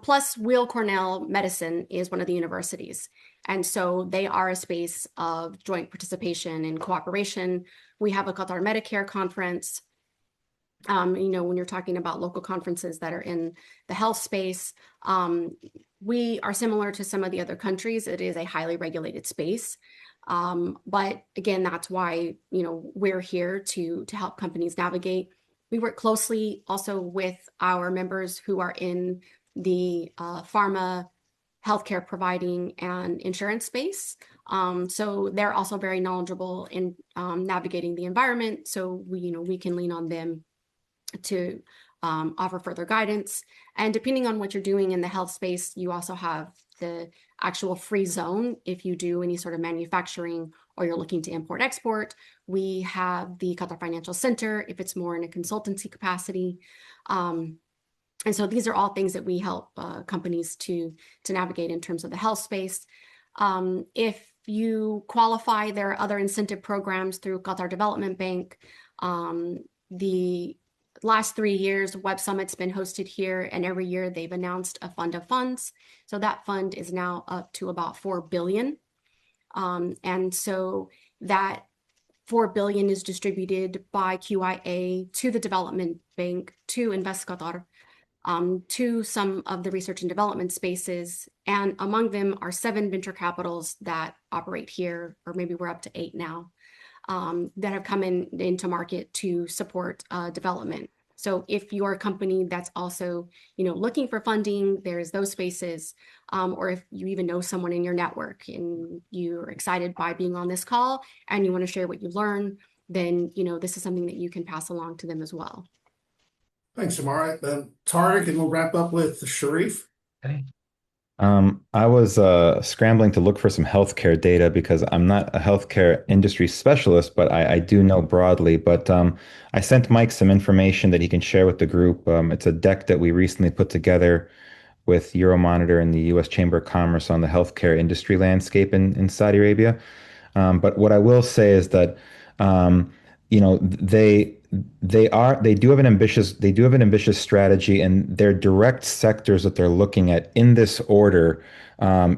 Plus, Weill Cornell Medicine is one of the universities. And so they are a space of joint participation and cooperation. We have a Qatar Medicare conference. When you're talking about local conferences that are in the health space, we are similar to some of the other countries. It is a highly regulated space. But again, that's why, we're here to help companies navigate. We work closely also with our members who are in the pharma, healthcare providing, and insurance space. So they're also very knowledgeable in navigating the environment. So we can lean on them to offer further guidance. And depending on what you're doing in the health space, you also have the actual free zone. If you do any sort of manufacturing or you're looking to import export, we have the Qatar Financial Center if it's more in a consultancy capacity. And so these are all things that we help companies to navigate in terms of the health space. If you qualify, there are other incentive programs through Qatar Development Bank. The last 3 years, Web Summit's been hosted here, and every year they've announced a fund of funds. So that fund is now up to about 4 billion. And so that 4 billion is distributed by QIA to the Development Bank, to Invest Qatar, to some of the research and development spaces. And among them are 7 venture capitals that operate here, or maybe we're up to 8 now, that have come into market to support development. So if you're a company that's also, looking for funding, there's those spaces, or if you even know someone in your network and you're excited by being on this call and you want to share what you learn, then, this is something that you can pass along to them as well. Thanks, Samara. Then Tarek, and we'll wrap up with Sharif. Okay. I was scrambling to look for some healthcare data because I'm not a healthcare industry specialist, but I do know broadly. But I sent Mike some information that he can share with the group. It's a deck that we recently put together with Euromonitor and the U.S. Chamber of Commerce on the healthcare industry landscape in Saudi Arabia. But what I will say is that um, they do have an ambitious strategy, and their direct sectors that they're looking at in this order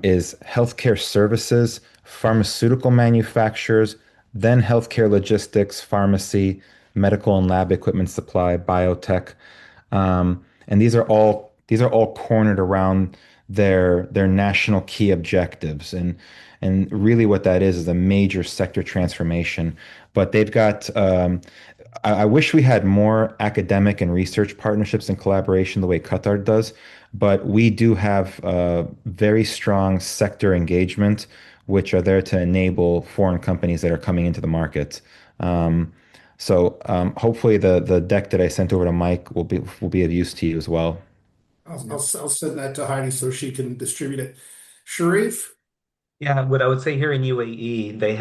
is healthcare services, pharmaceutical manufacturers, then healthcare logistics, pharmacy, medical and lab equipment supply, biotech. And these are all cornered around their national key objectives. And really what that is a major sector transformation. But they've got I wish we had more academic and research partnerships and collaboration the way Qatar does, but we do have very strong sector engagement, which are there to enable foreign companies that are coming into the market. Hopefully the deck that I sent over to Mike will be of use to you as well. I'll send that to Heidi so she can distribute it. Sharif? Yeah, what I would say here in UAE, they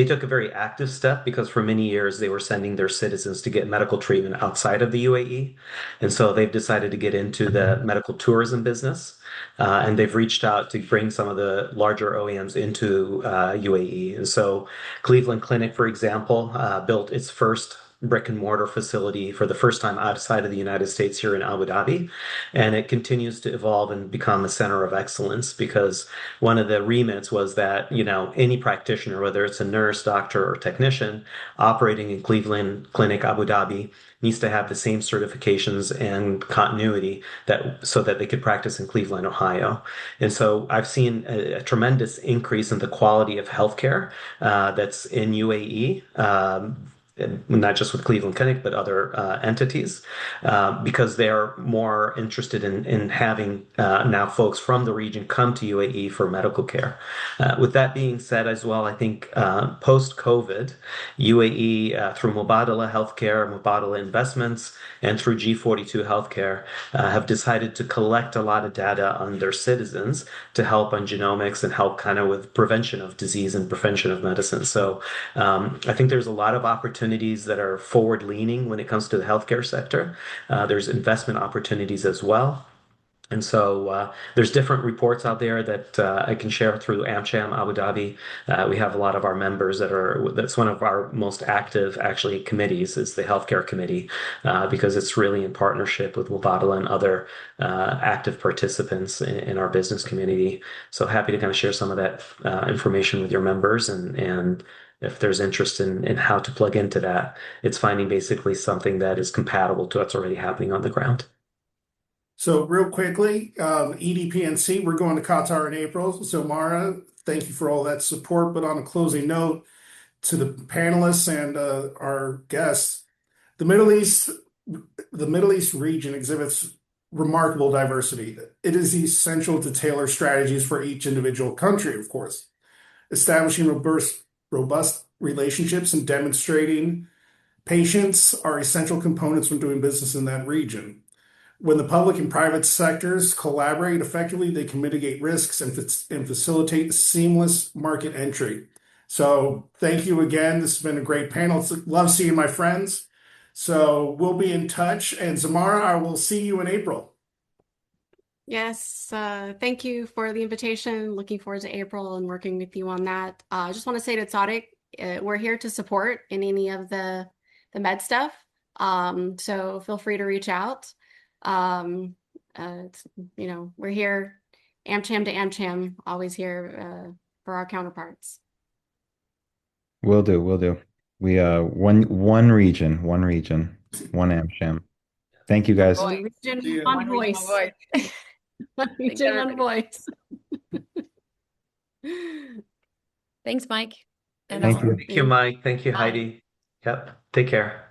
took a very active step because for many years they were sending their citizens to get medical treatment outside of the UAE, and so they've decided to get into the medical tourism business, and they've reached out to bring some of the larger OEMs into UAE. And so Cleveland Clinic, for example, built its first brick and mortar facility for the first time outside of the United States here in Abu Dhabi. And it continues to evolve and become a center of excellence because one of the remits was that, any practitioner, whether it's a nurse, doctor, or technician operating in Cleveland Clinic, Abu Dhabi, needs to have the same certifications and continuity that so that they could practice in Cleveland, Ohio. And so I've seen a tremendous increase in the quality of healthcare that's in UAE. And not just with Cleveland Clinic, but other entities, because they're more interested in having now folks from the region come to UAE for medical care. With that being said, as well, I think post-COVID, UAE through Mubadala Healthcare, Mubadala Investments, and through G42 Healthcare have decided to collect a lot of data on their citizens to help on genomics and help kind of with prevention of disease and prevention of medicine. So I think there's a lot of opportunities that are forward leaning when it comes to the healthcare sector. There's investment opportunities as well. And so there's different reports out there that I can share through AmCham Abu Dhabi. We have a lot of our members that's one of our most active actually committees is the healthcare committee because it's really in partnership with Mubadala and other active participants in our business community. So happy to kind of share some of that information with your members and if there's interest in how to plug into that, it's finding basically something that is compatible to what's already happening on the ground. So real quickly, EDPNC, we're going to Qatar in April. So Mara, thank you for all that support. But on a closing note to the panelists and our guests, the Middle East region exhibits remarkable diversity. It is essential to tailor strategies for each individual country, of course. Establishing robust relationships and demonstrating patience are essential components when doing business in that region. When the public and private sectors collaborate effectively, they can mitigate risks and facilitate seamless market entry. So thank you again. This has been a great panel. Love seeing my friends. So we'll be in touch. And Zamara, I will see you in April. Yes, thank you for the invitation. Looking forward to April and working with you on that. I just want to say to Tariq, we're here to support in any of the med stuff. So feel free to reach out. We're here, AmCham to AmCham, always here for our counterparts. Will do. We one region, one AmCham. Thank you guys. One region, Yeah. one voice. One region, one voice. Thanks, Mike. Thank you. Thank you, Mike. Thank you, Bye. Heidi. Yep. Take care.